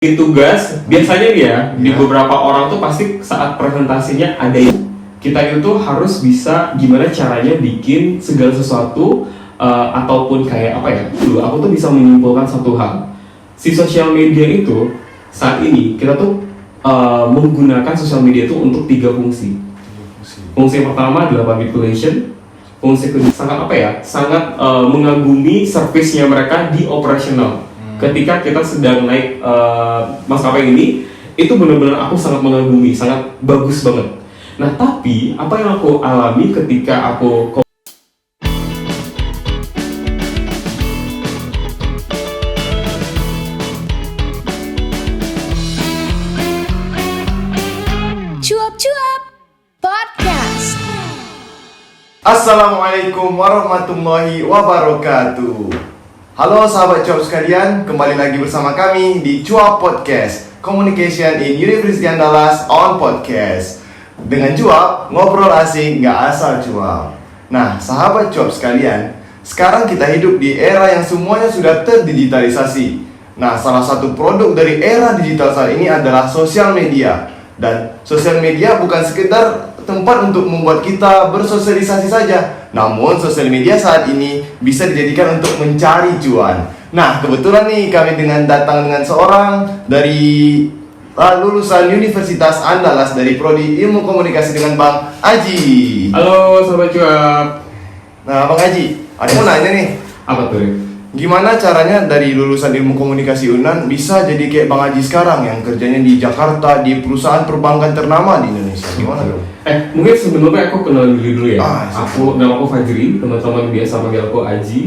Tugas biasanya nih ya, di beberapa orang tuh pasti saat presentasinya ada yang kita itu harus bisa gimana caranya bikin segala sesuatu ataupun kayak apa ya, dulu aku tuh bisa menyimpulkan satu hal, si sosial media itu saat ini kita tuh menggunakan sosial media itu untuk 3 fungsi. Fungsi yang pertama adalah public relation, fungsi kedua sangat apa ya, sangat mengagumi servisnya mereka di operasional. Ketika kita sedang naik maskapai ini, itu benar-benar aku sangat mengagumi, sangat bagus banget. Nah, tapi apa yang aku alami ketika aku Cuap-cuap Podcast. Assalamualaikum warahmatullahi wabarakatuh. Halo sahabat cuap sekalian, kembali lagi bersama kami di Cuap Podcast, Communication in University Andalas on Podcast. Dengan cuap, ngobrol asik nggak asal cuap. Nah, sahabat cuap sekalian, sekarang kita hidup di era yang semuanya sudah terdigitalisasi. Nah, salah satu produk dari era digital saat ini adalah sosial media. Dan sosial media bukan sekedar tempat untuk membuat kita bersosialisasi saja, namun sosial media saat ini bisa dijadikan untuk mencari cuan. Nah, kebetulan nih kami datang dengan seorang dari lulusan Universitas Andalas dari Prodi Ilmu Komunikasi dengan Bang Aji. Halo Sobat Cuap. Nah, Bang Aji, ada mau nanya nih. Apa tuh? Gimana caranya dari lulusan ilmu komunikasi UNAN bisa jadi kayak Bang Aji sekarang yang kerjanya di Jakarta di perusahaan perbankan ternama di Indonesia? Gimana dong? Mungkin sebelumnya aku kenalin dulu ya. Nama aku Fajri, teman-teman biasa panggil aku Aji.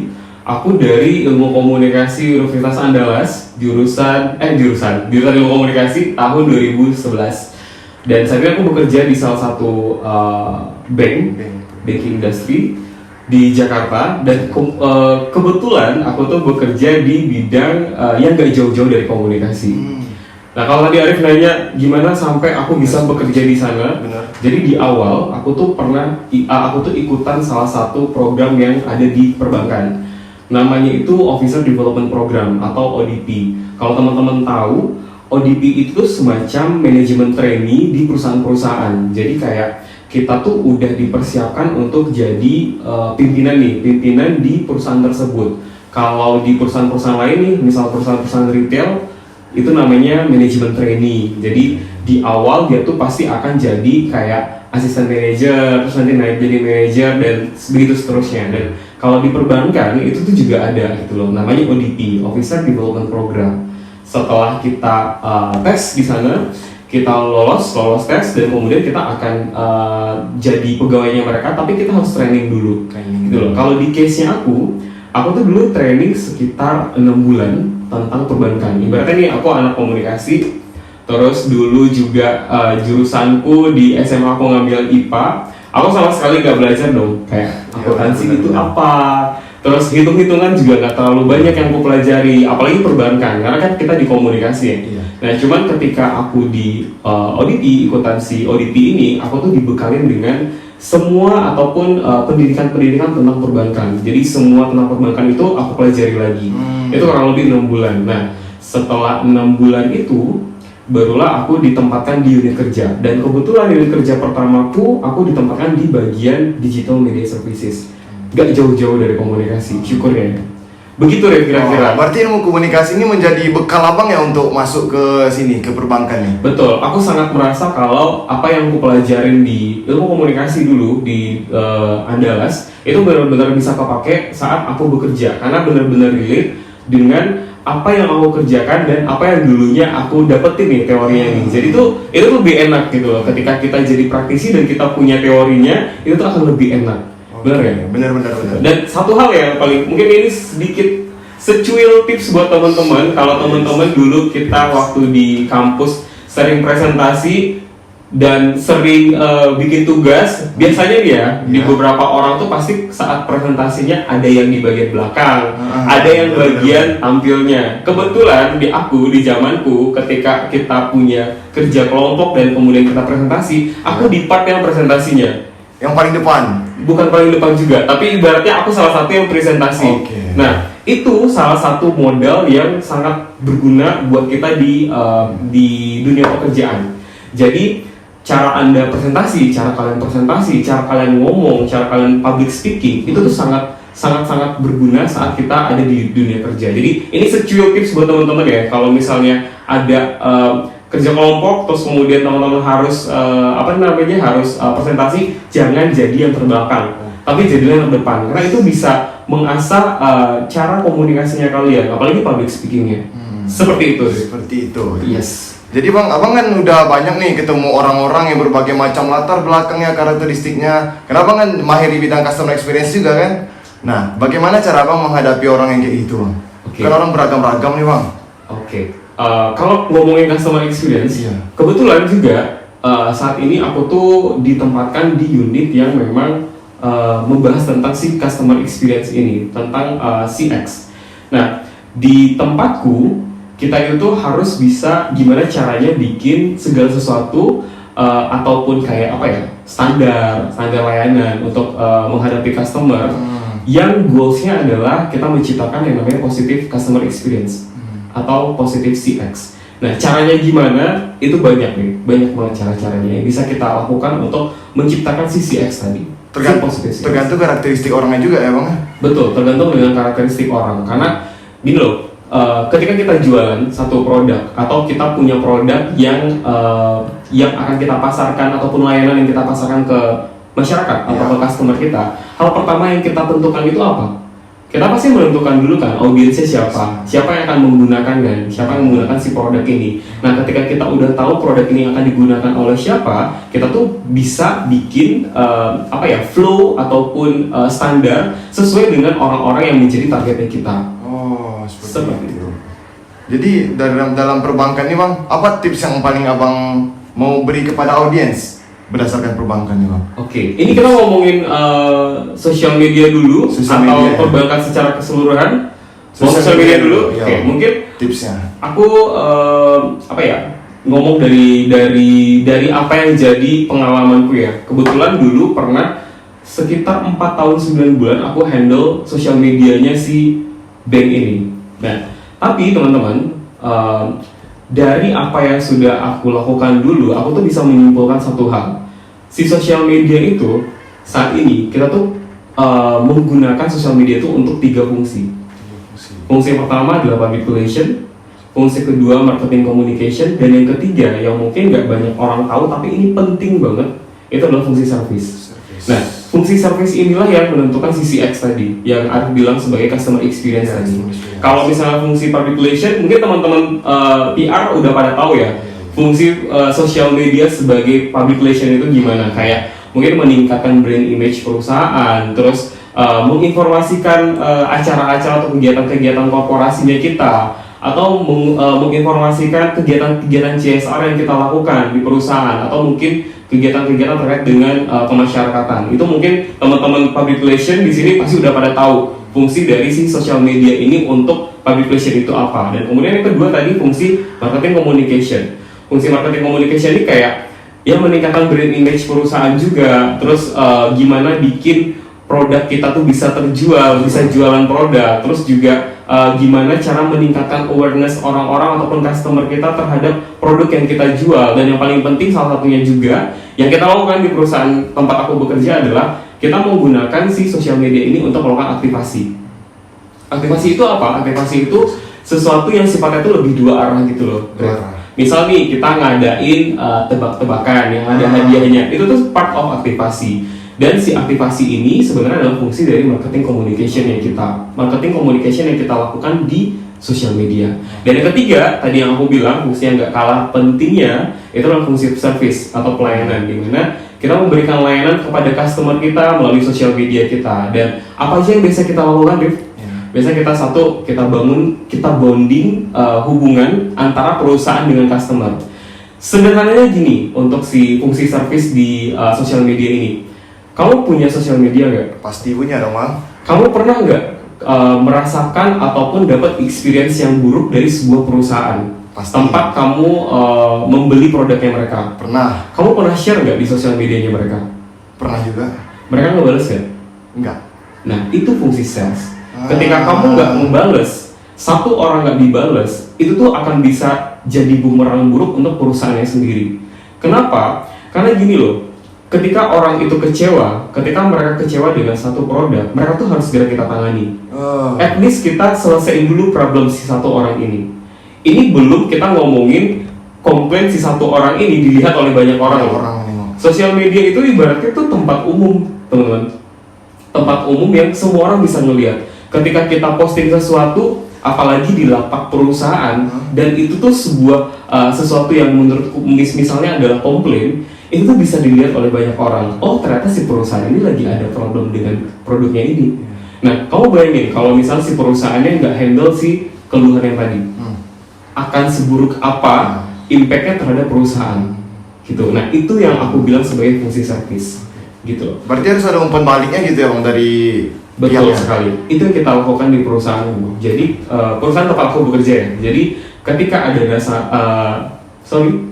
Aku dari Ilmu Komunikasi Universitas Andalas, jurusan Ilmu Komunikasi tahun 2011. Dan saat ini aku bekerja di salah satu banking industry di Jakarta, dan kebetulan aku tuh bekerja di bidang yang gak jauh-jauh dari komunikasi. Nah, kalau tadi Arif nanya gimana sampai aku bisa bekerja di sana, Benar. Jadi di awal aku tuh ikutan salah satu program yang ada di perbankan. Namanya itu Officer Development Program atau ODP. Kalau teman-teman tahu, ODP itu semacam manajemen trainee di perusahaan-perusahaan. Jadi kayak kita tuh udah dipersiapkan untuk jadi pimpinan di perusahaan tersebut. Kalau di perusahaan-perusahaan lain nih, misal perusahaan-perusahaan retail, itu namanya manajemen trainee. Jadi di awal dia tuh pasti akan jadi kayak asisten manajer, terus nanti naik jadi manajer dan begitu seterusnya. Dan kalau di perbankan itu tuh juga ada gitu loh, namanya ODP, Officer Development Program. Setelah kita tes di sana, kita lolos tes, dan kemudian kita akan jadi pegawainya mereka, tapi kita harus training dulu. Gitu loh. Kalau di case-nya aku tuh dulu training sekitar 6 bulan tentang perbankan. Ibaratnya nih aku anak komunikasi, terus dulu juga jurusanku di SMA aku ngambil IPA, aku sama sekali gak belajar dong, kayak akuntansi itu apa, terus hitung-hitungan juga gak terlalu banyak yang aku pelajari, apalagi perbankan, karena kan kita di komunikasi ya. Nah, cuman ketika aku di ODP, ikutan si ODP ini, aku tuh dibekalin dengan semua ataupun pendidikan-pendidikan tentang perbankan. Jadi semua tentang perbankan itu aku pelajari lagi. Itu kurang lebih 6 bulan. Nah, setelah 6 bulan itu barulah aku ditempatkan di unit kerja. Dan kebetulan unit kerja pertamaku aku ditempatkan di bagian digital media services. Gak jauh-jauh dari komunikasi, syukurnya. Begitu deh kira-kira. Berarti ilmu komunikasi ini menjadi bekal abang ya untuk masuk ke sini, ke perbankan nih? Betul, aku sangat merasa kalau apa yang aku pelajarin di ilmu komunikasi dulu di Andalas itu benar-benar bisa kepake saat aku bekerja, karena benar-benar relate dengan apa yang aku kerjakan dan apa yang dulunya aku dapetin nih teorinya ini. Jadi itu lebih enak gitu loh, ketika kita jadi praktisi dan kita punya teorinya, itu tuh akan lebih enak. Benar ya? Benar. Dan satu hal yang paling mungkin ini sedikit secuil tips buat teman-teman. Kalau teman-teman dulu kita waktu di kampus sering presentasi dan sering bikin tugas, biasanya ya di beberapa orang tuh pasti saat presentasinya ada yang di bagian belakang, ada yang bagian tampilnya. Kebetulan di zamanku ketika kita punya kerja kelompok dan kemudian kita presentasi, aku di part yang presentasinya. Yang paling depan? Bukan paling depan juga, tapi ibaratnya aku salah satu yang presentasi. Okay. Nah, itu salah satu modal yang sangat berguna buat kita di dunia pekerjaan. Jadi cara Anda presentasi, cara kalian ngomong, cara kalian public speaking itu tuh sangat berguna saat kita ada di dunia kerja. Jadi ini secuil tips buat teman-teman ya. Kalau misalnya ada kerja kelompok, terus kemudian teman-teman harus presentasi, jangan jadi yang terbelakang, tapi jadilah yang terdepan, karena itu bisa mengasah cara komunikasinya kalian, apalagi public speakingnya. Seperti itu. Yes. Jadi bang, abang kan udah banyak nih ketemu orang-orang yang berbagai macam latar belakangnya, karakteristiknya. Kenapa kan mahir di bidang customer experience juga kan? Nah, bagaimana cara abang menghadapi orang yang kayak gitu bang? Okay. Kan orang beragam-ragam nih bang. Oke. Kalau ngomongin customer experience, kebetulan juga saat ini aku tuh ditempatkan di unit yang memang membahas tentang si customer experience ini, tentang CX. Nah, di tempatku kita itu harus bisa gimana caranya bikin segala sesuatu ataupun kayak standar layanan untuk menghadapi customer yang goalsnya adalah kita menciptakan yang namanya positive customer experience atau positive CX. Nah, caranya gimana? Itu banyak banget cara-caranya yang bisa kita lakukan untuk menciptakan si CX tadi. Tergantung karakteristik orangnya juga ya bang? Betul, tergantung dengan karakteristik orang. Karena gini loh, ketika kita jualan satu produk atau kita punya produk yang akan kita pasarkan ataupun layanan yang kita pasarkan ke masyarakat atau ke customer kita, hal pertama yang kita tentukan itu apa? Kita pasti menentukan dulu kan audiensnya siapa yang akan menggunakan dan siapa yang menggunakan si produk ini. Nah, ketika kita udah tahu produk ini akan digunakan oleh siapa, kita tuh bisa bikin flow ataupun standar sesuai dengan orang-orang yang menjadi targetnya kita. Seperti itu. Jadi dalam perbankan nih bang, apa tips yang paling abang mau beri kepada audiens berdasarkan perbankan nih bang? Oke, ini kita ngomongin sosial media dulu atau perbankan secara keseluruhan. Sosial media dulu. Oke, mungkin tipsnya. Aku ngomong dari apa yang jadi pengalamanku ya. Kebetulan dulu pernah sekitar 4 tahun 9 bulan aku handle sosial medianya si bank ini. Nah, tapi teman-teman, dari apa yang sudah aku lakukan dulu, aku tuh bisa menyimpulkan satu hal. Si sosial media itu saat ini kita tuh menggunakan sosial media itu untuk 3 fungsi. Fungsi yang pertama adalah public relation, fungsi kedua marketing communication, dan yang ketiga yang mungkin nggak banyak orang tahu tapi ini penting banget, itu adalah fungsi service. Nah, fungsi service inilah yang menentukan CX tadi, yang Arif bilang sebagai customer experience tadi. Kalau misalnya fungsi public relation, mungkin teman-teman PR udah pada tahu ya, fungsi social media sebagai public relation itu gimana? Kayak mungkin meningkatkan brand image perusahaan, terus menginformasikan acara-acara atau kegiatan-kegiatan korporasinya kita, atau menginformasikan kegiatan-kegiatan CSR yang kita lakukan di perusahaan, atau mungkin kegiatan-kegiatan terkait dengan kemasyarakatan. Itu mungkin teman-teman public relation di sini pasti udah pada tahu fungsi dari si social media ini untuk public relation itu apa. Dan kemudian yang kedua tadi fungsi marketing communication. Fungsi marketing communication ini kayak ya meningkatkan brand image perusahaan juga. Terus gimana bikin produk kita tuh bisa terjual, bisa jualan produk. Terus juga gimana cara meningkatkan awareness orang-orang ataupun customer kita terhadap produk yang kita jual. Dan yang paling penting salah satunya juga yang kita lakukan di perusahaan tempat aku bekerja adalah kita menggunakan si sosial media ini untuk melakukan aktivasi. Aktivasi itu apa? Aktivasi itu sesuatu yang sifatnya itu lebih dua arah gitu loh. Misal nih kita ngadain tebak-tebakan yang ada hadiahnya, itu tuh part of aktivasi. Dan si aktivasi ini sebenarnya adalah fungsi dari marketing communication yang kita lakukan di sosial media. Dan yang ketiga, tadi yang aku bilang fungsi yang gak kalah pentingnya itu adalah fungsi service atau pelayanan, di mana kita memberikan layanan kepada customer kita melalui sosial media kita. Dan apa aja yang biasa kita lakukan, Dev? Biasanya kita bonding hubungan antara perusahaan dengan customer. Sederhananya gini, untuk si fungsi service di sosial media ini, kamu punya sosial media nggak? Pasti punya dong, Bang. Kamu pernah nggak merasakan ataupun dapat experience yang buruk dari sebuah perusahaan? Pasti. Tempat kamu membeli produknya mereka? Pernah. Kamu pernah share nggak di sosial medianya mereka? Pernah juga. Mereka ngebales nggak? Enggak. Nah, itu fungsi sales. Ketika kamu nggak membales satu orang nggak dibales, itu tuh akan bisa jadi bumerang buruk untuk perusahaannya sendiri. Kenapa? Karena gini loh, ketika orang itu kecewa, ketika mereka kecewa dengan satu produk, mereka tuh harus segera kita tangani. At least kita selesaiin dulu problem si satu orang ini. Ini belum kita ngomongin komplain si satu orang ini dilihat oleh banyak orang. Sosial media itu ibaratnya tuh tempat umum, teman-teman. Tempat umum yang semua orang bisa ngelihat. Ketika kita posting sesuatu, apalagi di lapak perusahaan, dan itu tuh sebuah sesuatu yang menurutku misalnya adalah komplain, itu tuh bisa dilihat oleh banyak orang. Oh, ternyata si perusahaan ini lagi ada problem dengan produknya ini. Nah, kamu bayangin kalau misalnya si perusahaannya nggak handle si keluhan yang tadi, akan seburuk apa impactnya terhadap perusahaan, gitu. Nah, itu yang aku bilang sebagai fungsi service, gitu. Berarti harus ada umpan baliknya gitu ya Bang dari Betul pihaknya. sekali. Itu yang kita lakukan di perusahaan. Jadi perusahaan tempat aku bekerja ya. Jadi ketika ada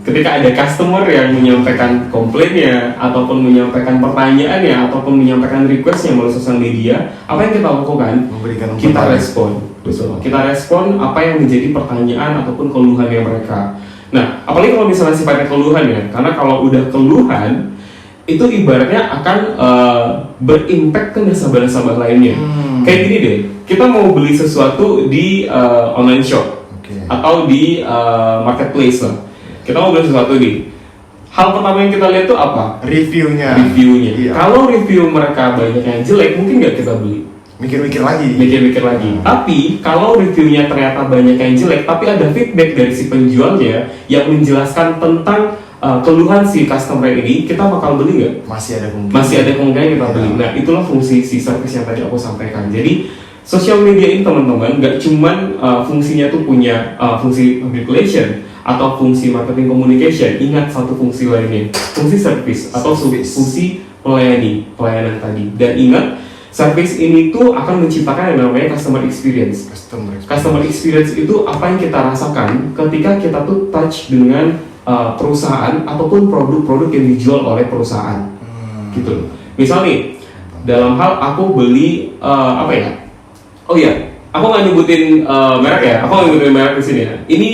ketika ada customer yang menyampaikan komplainnya ataupun menyampaikan pertanyaannya ataupun menyampaikan requestnya melalui sosial media, apa yang kita lakukan? Memberikan umpan Kita balik. respon. Betul. Kita respon apa yang menjadi pertanyaan ataupun keluhannya mereka. Nah, apalagi kalau misalnya sifatnya keluhan ya, karena kalau udah keluhan itu ibaratnya akan berimpact ke nasabah-nasabah lainnya. Kayak gini deh, kita mau beli sesuatu di online shop atau di marketplace lah. Kita mau beli sesuatu nih. Hal pertama yang kita lihat tuh apa? Reviewnya. Iya. Kalau review mereka banyak yang jelek, mungkin nggak kita beli. Mikir-mikir lagi. Tapi kalau reviewnya ternyata banyak yang jelek, tapi ada feedback dari si penjualnya yang menjelaskan tentang keluhan si customer ini, kita bakal beli nggak? Masih ada kemungkinan kita beli. Nah, itulah fungsi si service yang tadi aku sampaikan. Jadi sosial media ini teman-teman nggak cuman fungsinya tuh punya fungsi public relation atau fungsi marketing communication. Ingat satu fungsi lainnya, fungsi service atau fungsi pelayanan tadi. Dan ingat, service ini tuh akan menciptakan yang namanya customer experience. Customer experience itu apa yang kita rasakan ketika kita tuh touch dengan perusahaan ataupun produk-produk yang dijual oleh perusahaan, gitu. Misal nih, dalam hal aku beli apa ya? Oh iya, aku nggak nyebutin merek ya. Aku nggak nyebutin merek di sini ya. Ini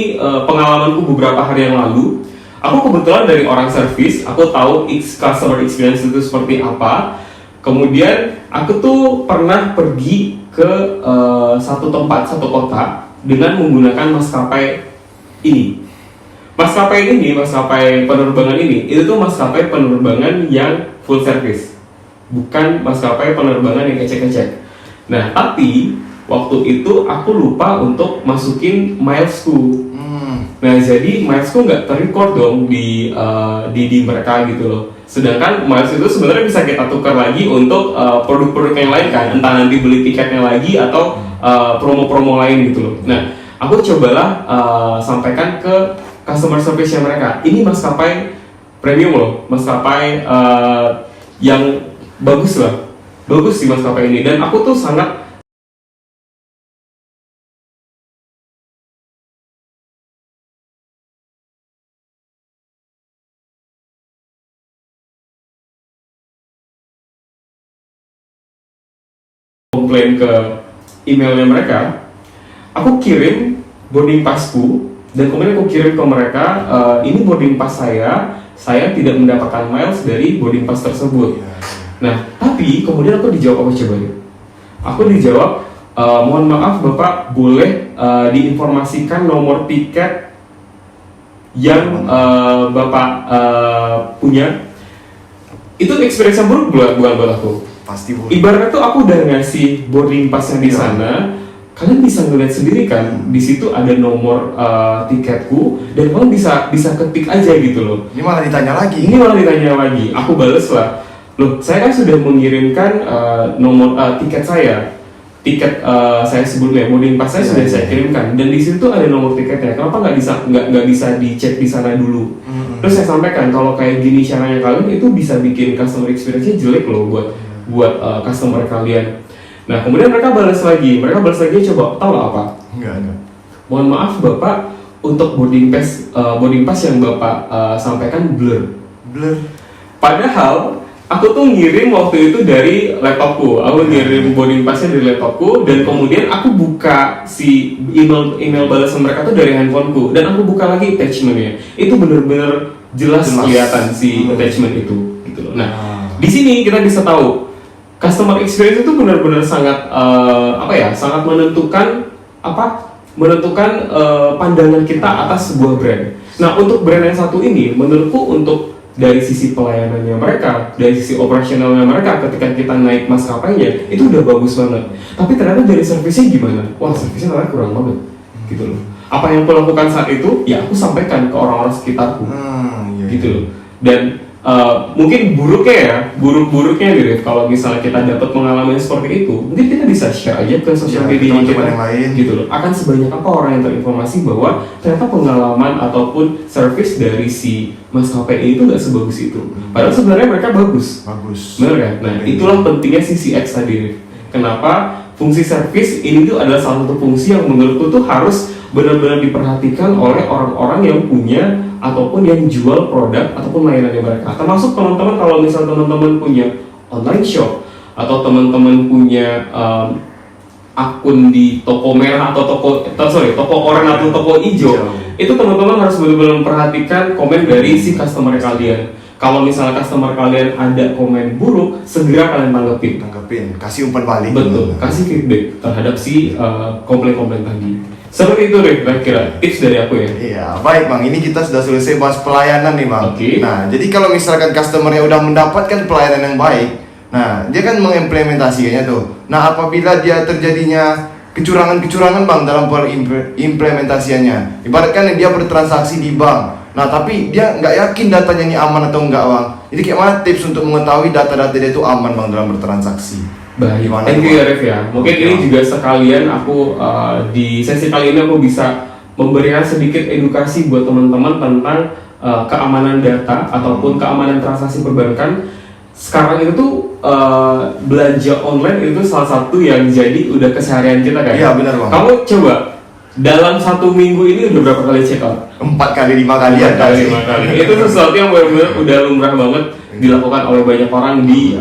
pengalamanku beberapa hari yang lalu. Aku kebetulan dari orang service, aku tahu customer experience itu seperti apa. Kemudian aku tuh pernah pergi ke satu kota dengan menggunakan maskapai ini. Maskapai penerbangan ini, itu tuh maskapai penerbangan yang full service, bukan maskapai penerbangan yang ecek-ecek. Nah, tapi waktu itu aku lupa untuk masukin milesku. Nah, jadi milesku nggak terrecord dong di mereka gitu loh. Sedangkan miles itu sebenarnya bisa kita tukar lagi untuk produk-produk yang lain kan, entah nanti beli tiketnya lagi atau promo-promo lain gitu loh. Nah, aku cobalah sampaikan ke customer service-nya mereka. Ini maskapai premium loh, maskapai yang bagus sih maskapai ini. Dan aku tuh sangat komplain ke emailnya mereka. Aku kirim boarding passku. Dan kemudian aku kirim ke mereka, ini boarding pass saya tidak mendapatkan miles dari boarding pass tersebut. Nah, tapi kemudian aku dijawab apa coba ya? Aku dijawab, mohon maaf Bapak, boleh diinformasikan nomor tiket yang Bapak punya? Itu experience yang buruk bukan buat aku. Pasti buruk. Ibaratnya tuh aku udah ngasih boarding passnya di sana. Kalian bisa ngeliat sendiri kan, di situ ada nomor tiketku dan kalian bisa ketik aja gitu loh. Ini malah ditanya lagi. Aku bales lah, loh saya kan sudah mengirimkan nomor tiket saya sebelumnya, boarding pass saya sudah saya kirimkan dan di situ ada nomor tiketnya. Kenapa nggak bisa dicek di sana dulu? Terus saya sampaikan kalau kayak gini caranya kalian itu bisa bikin customer experience-nya jelek loh buat customer kalian. Nah, kemudian mereka balas lagi coba, tahu lah apa? Enggak. Mohon maaf Bapak, untuk boarding pass yang Bapak sampaikan blur. Padahal aku tuh ngirim waktu itu dari laptopku, aku ngirim boarding passnya dari laptopku, dan kemudian aku buka si email balasan mereka tuh dari handphoneku, dan aku buka lagi attachmentnya, itu bener-bener jelas kelihatan si attachment itu, gitu loh. Nah, di sini kita bisa tahu customer experience itu benar-benar sangat sangat menentukan pandangan kita atas sebuah brand. Nah, untuk brand yang satu ini, menurutku untuk dari sisi pelayanannya mereka, dari sisi operasionalnya mereka, ketika kita naik maskapainya itu udah bagus banget. Tapi ternyata dari servisnya gimana? Wah, servisnya ternyata kurang banget, gitu loh. Apa yang aku lakukan saat itu, ya aku sampaikan ke orang-orang sekitarku, gitu loh. Dan mungkin buruk-buruknya nih, kalau misalnya kita dapat pengalaman seperti itu, mungkin kita bisa share aja ke sosial media kita, yang lain, gitu loh. Akan sebanyak apa orang yang terinformasi bahwa ternyata pengalaman ataupun service dari si maskapai itu nggak sebagus itu. Padahal sebenarnya mereka bagus, benar kan? Nah, itulah pentingnya CX tadi nih. Kenapa fungsi service ini tuh adalah salah satu fungsi yang menurutku tuh harus benar-benar diperhatikan oleh orang-orang yang punya ataupun yang jual produk ataupun layanannya mereka. Termasuk teman-teman, kalau misal teman-teman punya online shop atau teman-teman punya akun di toko merah atau toko oranye atau toko hijau, itu teman-teman harus benar-benar memperhatikan komen dari si customer kalian. Kalau misalnya customer kalian ada komen buruk, segera kalian tanggapin, kasih umpan balik. Betul, kasih feedback terhadap si komplain-komplain tadi. Seperti itu deh, kira-kira tips dari aku ya. Iya, baik Bang. Ini kita sudah selesai bahas pelayanan nih Bang. Okay. Nah, jadi kalau misalkan customernya udah mendapatkan pelayanan yang baik, nah dia kan mengimplementasikannya tuh. Nah, apabila dia terjadinya kecurangan-kecurangan Bang dalam implementasiannya, ibaratkan dia bertransaksi di bank, nah tapi dia nggak yakin datanya ini aman atau enggak Bang. Jadi kayak mana tips untuk mengetahui data-data dia itu aman Bang dalam bertransaksi? Baik, thank you ya Ref ya. Mungkin ini juga sekalian aku di sesi kali ini aku bisa memberikan sedikit edukasi buat teman-teman tentang keamanan data ataupun keamanan transaksi perbankan. Sekarang itu tuh belanja online itu salah satu yang jadi udah keseharian kita kan? Iya benar Bang. Kamu coba dalam 1 minggu ini udah berapa kali check out? 4 kali 5 kali ya. 5 kali. Itu sesuatu yang benar-benar udah lumrah banget dilakukan oleh banyak orang di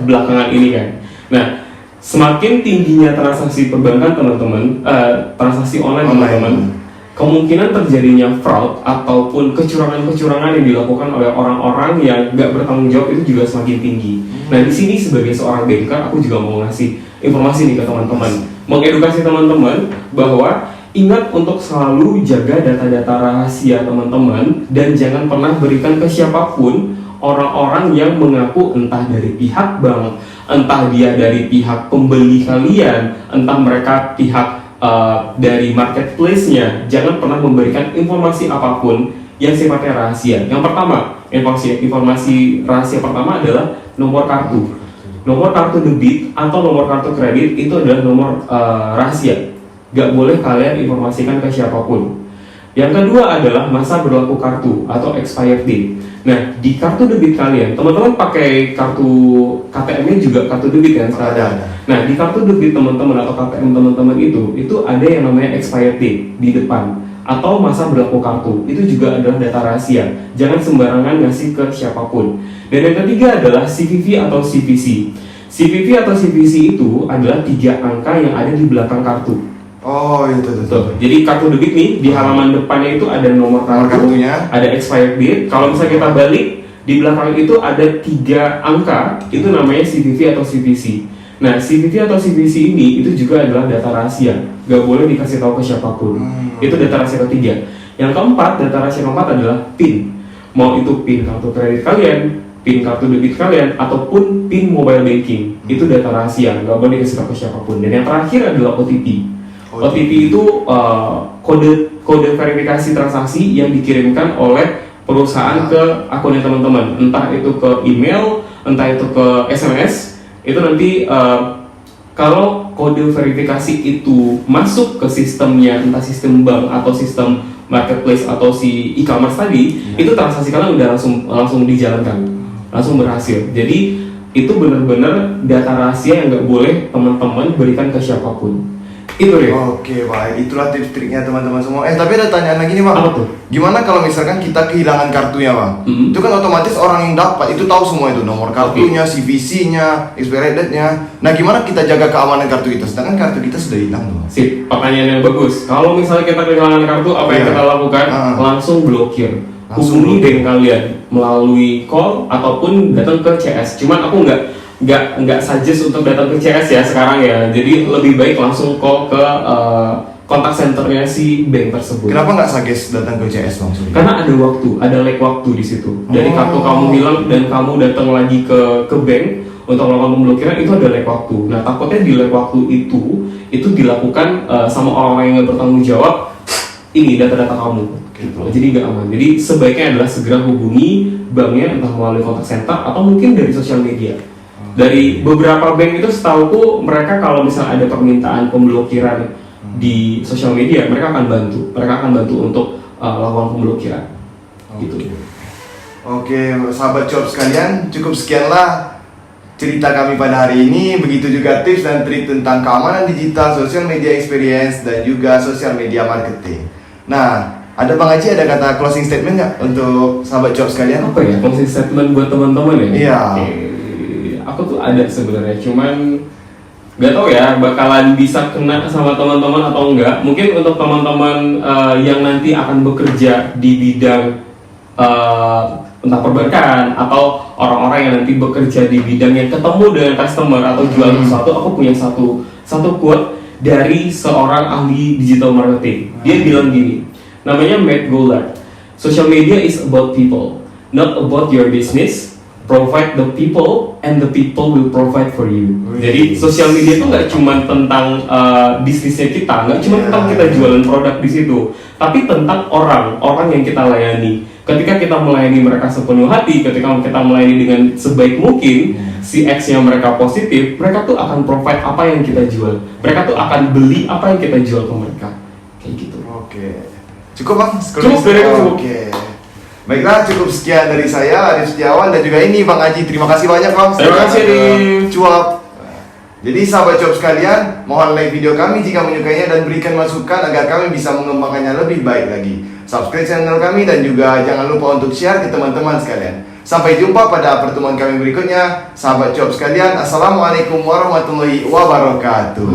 belakangan ini kan. Nah, semakin tingginya transaksi perbankan teman-teman, transaksi online teman-teman, kemungkinan terjadinya fraud ataupun kecurangan-kecurangan yang dilakukan oleh orang-orang yang nggak bertanggung jawab itu juga semakin tinggi. Nah, di sini sebagai seorang banker, aku juga mau ngasih informasi nih ke teman-teman, mengedukasi teman-teman bahwa ingat untuk selalu jaga data-data rahasia teman-teman dan jangan pernah berikan ke siapapun orang-orang yang mengaku entah dari pihak bank, entah dia dari pihak pembeli kalian, entah mereka pihak dari marketplace-nya. Jangan pernah memberikan informasi apapun yang sifatnya rahasia. Yang pertama, informasi rahasia pertama adalah nomor kartu. Nomor kartu debit atau nomor kartu kredit itu adalah nomor rahasia. Gak boleh kalian informasikan ke siapapun. Yang kedua adalah masa berlaku kartu atau expired date. Nah, di kartu debit kalian, teman-teman pakai kartu KTM-nya juga kartu debit kan sekarang? Ada. Nah, di kartu debit teman-teman atau KTM teman-teman itu ada yang namanya expired date di depan atau masa berlaku kartu. Itu juga adalah data rahasia. Jangan sembarangan ngasih ke siapapun. Dan yang ketiga adalah CVV atau CVC. CVV atau CVC itu adalah 3 angka yang ada di belakang kartu. Oh itu. Jadi kartu debit nih di halaman depannya itu ada nomor kartunya, ada expired date. Kalau misalnya kita balik di belakang itu ada 3 angka, itu namanya CVV atau CVC. Nah, CVV atau CVC ini itu juga adalah data rahasia, gak boleh dikasih tahu ke siapapun. Itu data rahasia ketiga. Yang keempat, data rahasia keempat adalah PIN. Mau itu PIN kartu kredit kalian, PIN kartu debit kalian, ataupun PIN mobile banking. Itu data rahasia, gak boleh dikasih tahu ke siapapun. Dan yang terakhir adalah OTP. OTP itu kode verifikasi transaksi yang dikirimkan oleh perusahaan ke akunnya teman-teman, entah itu ke email, entah itu ke SMS. Itu nanti kalau kode verifikasi itu masuk ke sistemnya, entah sistem bank atau sistem marketplace atau si e-commerce tadi, itu transaksi kalian udah langsung dijalankan, langsung berhasil. Jadi itu benar-benar data rahasia yang nggak boleh teman-teman berikan ke siapapun. Itu deh. Oke, baik. Itulah tips-triknya teman-teman semua. Tapi ada tanyaan lagi nih, Bang. Apa tuh? Gimana kalau misalkan kita kehilangan kartunya, Bang? Mm-hmm. Itu kan otomatis orang yang dapat itu tahu semua itu, nomor kartunya, CVC-nya, expiry date-nya. Nah, gimana kita jaga keamanan kartu kita? Sedangkan kartu kita sudah hilang, Bang. Sip, pertanyaan yang bagus. Kalau misalnya kita kehilangan kartu, apa yang Iya. kita lakukan? Langsung blokir. Langsung Hubungi blokir. bank kalian melalui call ataupun datang ke CS. Cuman aku nggak suggest untuk datang ke CS ya sekarang ya. Jadi lebih baik langsung call ke kontak centernya si bank tersebut. Kenapa nggak suggest datang ke CS, Bang? Sorry. Karena ada lag waktu di situ. Dari kartu kamu hilang dan kamu datang lagi ke bank untuk melakukan pemblokiran, itu ada lag waktu. Nah, takutnya di lag waktu itu dilakukan sama orang yang nggak bertanggung jawab. Ini data-data kamu, gitu. Jadi nggak aman. Jadi sebaiknya adalah segera hubungi banknya, entah melalui kontak center atau mungkin dari sosial media. Dari beberapa bank itu setahuku mereka kalau misalnya ada permintaan pemblokiran di sosial media, mereka akan bantu untuk lakukan pemblokiran. Gitu. Oke, sahabat Cuap sekalian, cukup sekianlah cerita kami pada hari ini. Begitu juga tips dan trik tentang keamanan digital, social media experience, dan juga social media marketing. Nah, ada Bang Haji, ada kata closing statement nggak untuk sahabat Cuap sekalian? Apa ya closing statement buat teman-teman ya? Iya. Oke. Aku tuh ada sebenarnya, cuman nggak tahu ya bakalan bisa kena sama teman-teman atau enggak. Mungkin untuk teman-teman yang nanti akan bekerja di bidang entah perbankan atau orang-orang yang nanti bekerja di bidang yang ketemu dengan customer atau jual sesuatu, aku punya satu quote dari seorang ahli digital marketing. Dia bilang gini, namanya Matt Goldar. Social media is about people, not about your business. Provide the people and the people will provide for you. Jadi sosial media itu nggak cuma tentang bisnisnya kita, nggak cuma tentang kita jualan produk di situ, tapi tentang orang yang kita layani. Ketika kita melayani mereka sepenuh hati, ketika kita melayani dengan sebaik mungkin, si X yang mereka positif, mereka tuh akan provide apa yang kita jual. Mereka tuh akan beli apa yang kita jual ke mereka. Kayak gitu. Oke. Cukup, Bang? Cukup, cukup. Oke. Baiklah, cukup sekian dari saya, Arif Setiawan, dan juga ini Bang Haji. Terima kasih banyak, Bang. Terima kasih, Arif. Cuap. Jadi sahabat Cuap sekalian, mohon like video kami jika menyukainya dan berikan masukan agar kami bisa mengembangkannya lebih baik lagi. Subscribe channel kami dan juga jangan lupa untuk share ke teman-teman sekalian. Sampai jumpa pada pertemuan kami berikutnya. Sahabat Cuap sekalian, Assalamualaikum warahmatullahi wabarakatuh.